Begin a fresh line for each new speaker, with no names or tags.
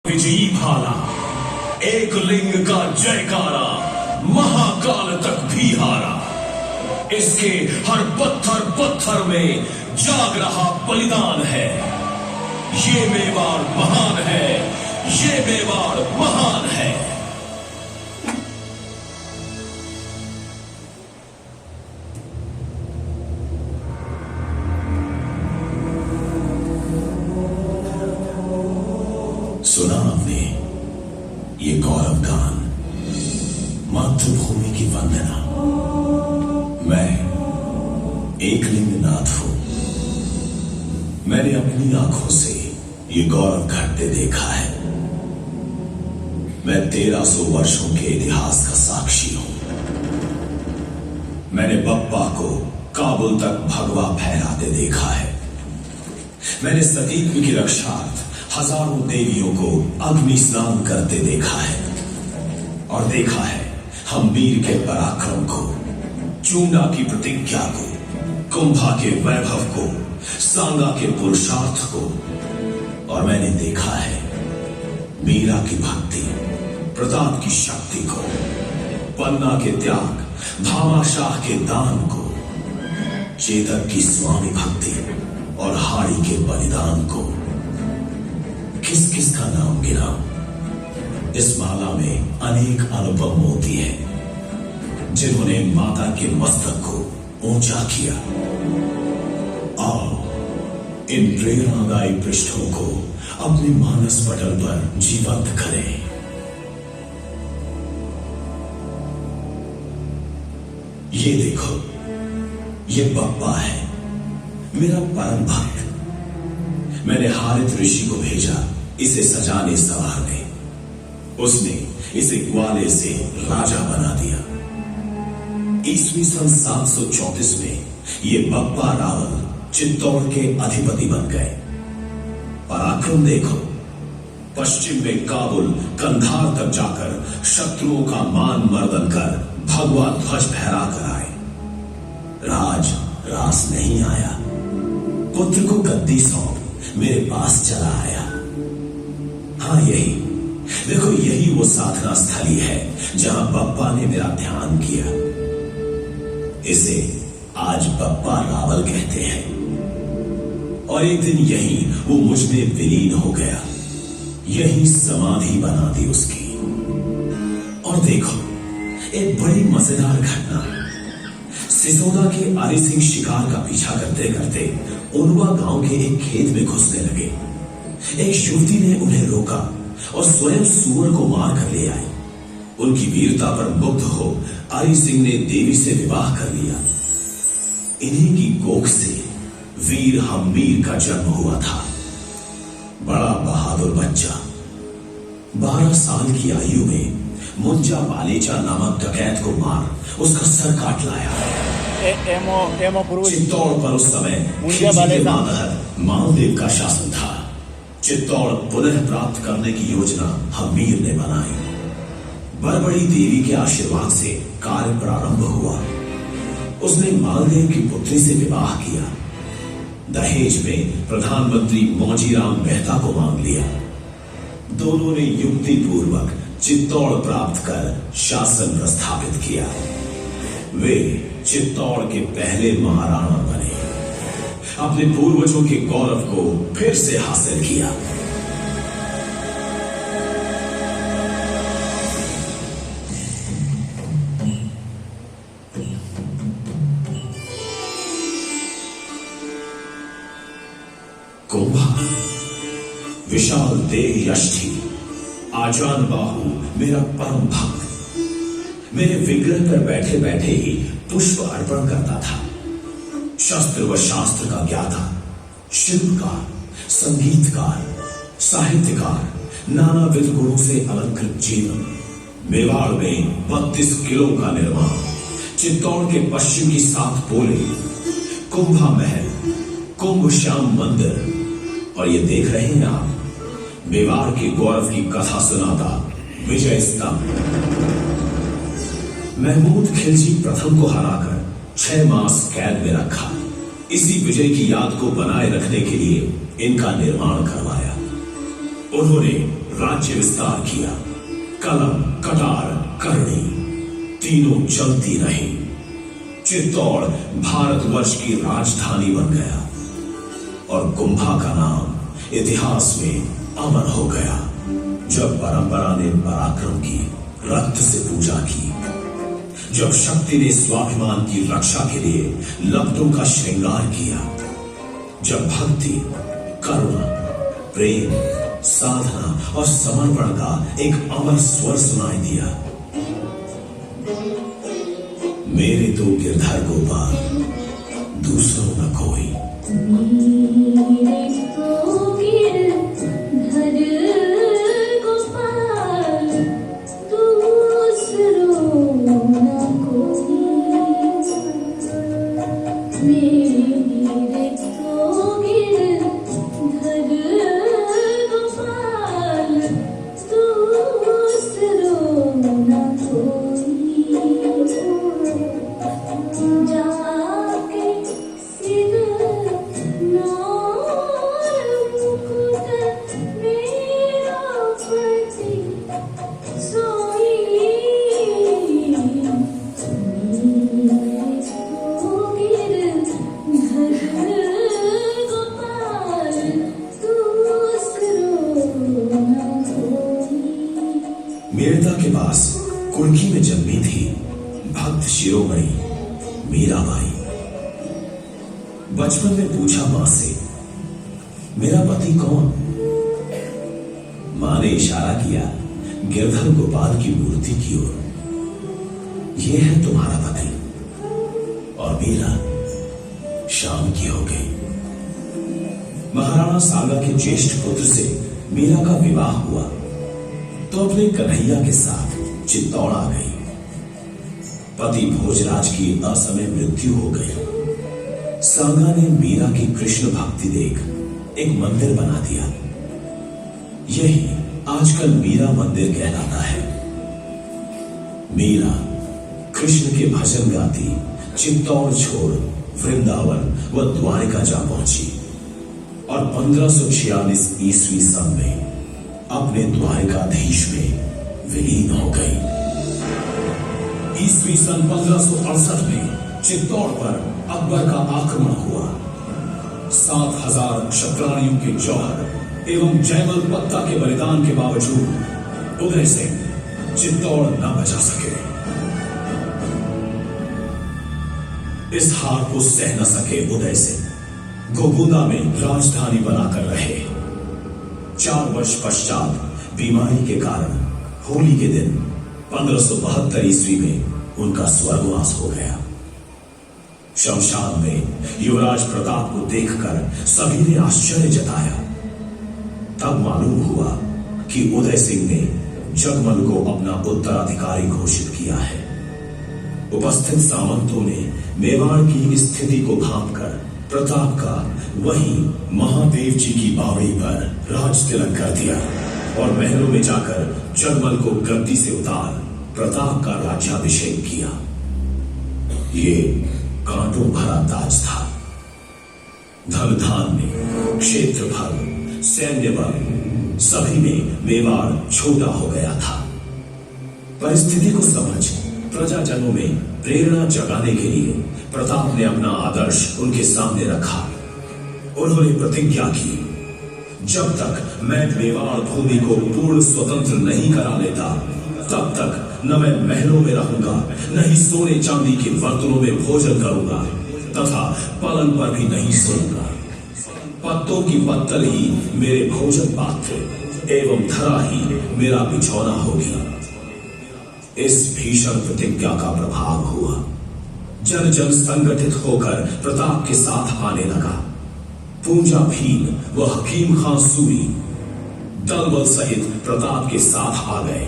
विजयी भाला, एक लिंग का जयकारा, महाकाल तक भी हारा। इसके हर पत्थर पत्थर में जाग रहा बलिदान है। ये मेवाड़ महान है, ये मेवाड़ महान है। सुना आपने ये गौरव गान, मातृभूमि की वंदना। मैं एकलिंग नाथ हूं। मैंने अपनी आंखों से ये गौरव घटते देखा है। मैं 1300 वर्षों के इतिहास का साक्षी हूं। मैंने बप्पा को काबुल तक भगवा फहराते देखा है। मैंने सतीत्व की रक्षार्थ हजारों देवियों को अग्नि स्नान करते देखा है। और देखा है हम्बीर के पराक्रम को, चूंडा की प्रतिज्ञा को, कुंभा के वैभव को, सांगा के पुरुषार्थ को। और मैंने देखा है मीरा की भक्ति, प्रताप की शक्ति को, पन्ना के त्याग, भामाशाह के दान को, चेतक की स्वामी भक्ति और हाड़ी के बलिदान को। किस किस का नाम गिनाऊं? इस माला में अनेक अनुपम मोती हैं, जिन्होंने माता के मस्तक को ऊंचा किया। आओ इन प्रेरणादायी पृष्ठों को अपने मानस पटल पर जीवंत करें। ये देखो, ये बप्पा है, मेरा परम भक्त। मैंने हारित ऋषि को भेजा इसे सजाने संवारने। उसने इसे ग्वाले से राजा बना दिया। ईस्वी सन 734 में ये बप्पा रावल चित्तौड़ के अधिपति बन गए। पराक्रम देखो, पश्चिम में काबुल कंधार तक जाकर शत्रुओं का मान मर्दन कर भगवा ध्वज फहरा कर आए। राज रास नहीं आया, पुत्र को गद्दी सौंप मेरे पास चला आया। हाँ, यही देखो, यही वो साधना स्थली है जहां बप्पा ने मेरा ध्यान किया। इसे आज बप्पा रावल कहते हैं। और एक दिन यही वो मुझ में विलीन हो गया। यही समाधि बना दी उसकी। और देखो, एक बड़ी मजेदार घटना। सिसोदा के आरी सिंह शिकार का पीछा करते करते उनवा गांव के एक खेत में घुसने लगे। एक युवती ने उन्हें रोका और स्वयं सूअर को मार कर ले आई। उनकी वीरता पर मुग्ध हो आरी सिंह ने देवी से विवाह कर लिया। इन्हीं की कोख से वीर हम्बीर का जन्म हुआ था। बड़ा बहादुर बच्चा 12 साल की आयु में मुंजा बालेचा नामक डकैत को मार उसका सर काट लाया। चित्तौड़ पर उस समय मालदेव का शासन था। चित्तौड़ पुनः प्राप्त करने की योजना हम्बीर ने बनाई। बड़बड़ी देवी के आशीर्वाद से कार्य प्रारंभ हुआ। उसने मालदेव की पुत्री से विवाह किया। दहेज में प्रधानमंत्री मौजीराम मेहता को मांग लिया। दोनों ने युक्ति पूर्वक चित्तौड़ प्राप्त कर शासन प्रस्थापित किया। वे चित्तौड़ के पहले महाराणा बने। अपने पूर्वजों के गौरव को फिर से हासिल किया। कुंभा विशाल देह यष्टि, आजान बाहु, मेरा परम भक्त मेरे विग्रह पर बैठे बैठे ही पुष्प अर्पण करता था। शस्त्र व शास्त्र का ज्ञाता, शिल्पकार, संगीतकार, साहित्यकार, नानाविध गुणों से अलंकृत जीवन। मेवाड़ में 32 किलों का निर्माण, चित्तौड़ के पश्चिम की 7 पोले, कुंभा महल, कुंभ श्याम मंदिर। और ये देख रहे हैं आप, मेवाड़ के गौरव की कथा सुनाता विजय स्तंभ। महमूद खिलजी प्रथम को हराकर 6 मास कैद में रखा। इसी विजय की याद को बनाए रखने के लिए इनका निर्माण करवाया। उन्होंने राज्य विस्तार किया। कलम, कटार, करणी तीनों चलती रही। चित्तौड़ भारतवर्ष की राजधानी बन गया और कुंभा का नाम इतिहास में अमर हो गया। जब परंपरा ने पराक्रम की रक्त से पूजा की, जब शक्ति ने स्वाभिमान की रक्षा के लिए लब्धों का श्रृंगार किया, जब भक्ति, करुणा, प्रेम, साधना और समर्पण का एक अमर स्वर सुनाई दिया। मेरे तो गिरधर गोपाल, दूसरों न कोई।
मेरे तो गिरधर गोपाल, दूसरों न कोई। मेरे तो गिरधर गोपाल, दूसरों न कोई। जाके सिर नार मुकुट मेरा पति सोई। मेरे तो गिरधर गोपाल, दूसरों न कोई।
मेरता के पास कुर्की में जन्मी थी भक्त शिरोमणि मीराबाई। बचपन में पूछा मां से, मेरा पति कौन? मां ने इशारा किया गिरधर गोपाल की मूर्ति की ओर। यह है तुम्हारा पति। और मीरा शाम की हो गई। महाराणा सागा के ज्येष्ठ पुत्र से मीरा का विवाह हुआ तो अपने कन्हैया के साथ चित्तौड़ आ गई। पति भोजराज की असमय मृत्यु हो गई। सांगा ने मीरा की कृष्ण भक्ति देख एक मंदिर बना दिया। यही आजकल मीरा मंदिर कहलाता है। मीरा कृष्ण के भजन गाती चित्तौड़ छोड़ वृंदावन व द्वारिका जा पहुंची और 1546 ईस्वी सन में अपने द्वारिकाधीश में विलीन हो गई। ईस्वी सन 1568 में चित्तौड़ पर अकबर का आक्रमण हुआ। 7000 क्षत्राणियों के जौहर एवं जयमल पत्ता के बलिदान के बावजूद उदय सिंह चित्तौड़ न बचा सके। इस हार को सह न सके उदय सिंह गोगुंदा में राजधानी बनाकर रहे। 4 वर्ष पश्चात बीमारी के कारण होली के दिन 1572 ईस्वी में उनका स्वर्गवास हो गया। शमशान में युवराज प्रताप को देखकर सभी ने आश्चर्य जताया। तब मालूम हुआ कि उदय सिंह ने जगमल को अपना उत्तराधिकारी घोषित किया है। उपस्थित सामंतों ने मेवाड़ की स्थिति को भांपकर प्रताप का वहीं महादेव जी की बावड़ी पर राज तिलक कर दिया और महलों में जाकर जगमल को गद्दी से उतार प्रताप का राज्याभिषेक किया। ये कांटों भरा ताज था। धन धान्य, क्षेत्रफल, सैन्य बल सभी में मेवाड़ छोटा हो गया था। परिस्थिति को समझ प्रजाजनों में प्रेरणा जगाने के लिए प्रताप ने अपना आदर्श उनके सामने रखा। उन्होंने प्रतिज्ञा की, जब तक मैं मेवाड़ भूमि को पूर्ण स्वतंत्र नहीं करा लेता तब तक न मैं महलों में रहूंगा, न ही सोने चांदी के बर्तनों में भोजन करूंगा तथा पलंग पर भी नहीं सोऊंगा। पत्तों की पत्तल ही मेरे भोजन पात्र एवं धरा ही मेरा बिछौना होगी। इस भीषण प्रतिज्ञा का प्रभाव हुआ। जन जन संगठित होकर प्रताप के साथ आने लगा। पूंजा भीम व हकीम खां सूरी दल बल सहित प्रताप के साथ आ गए।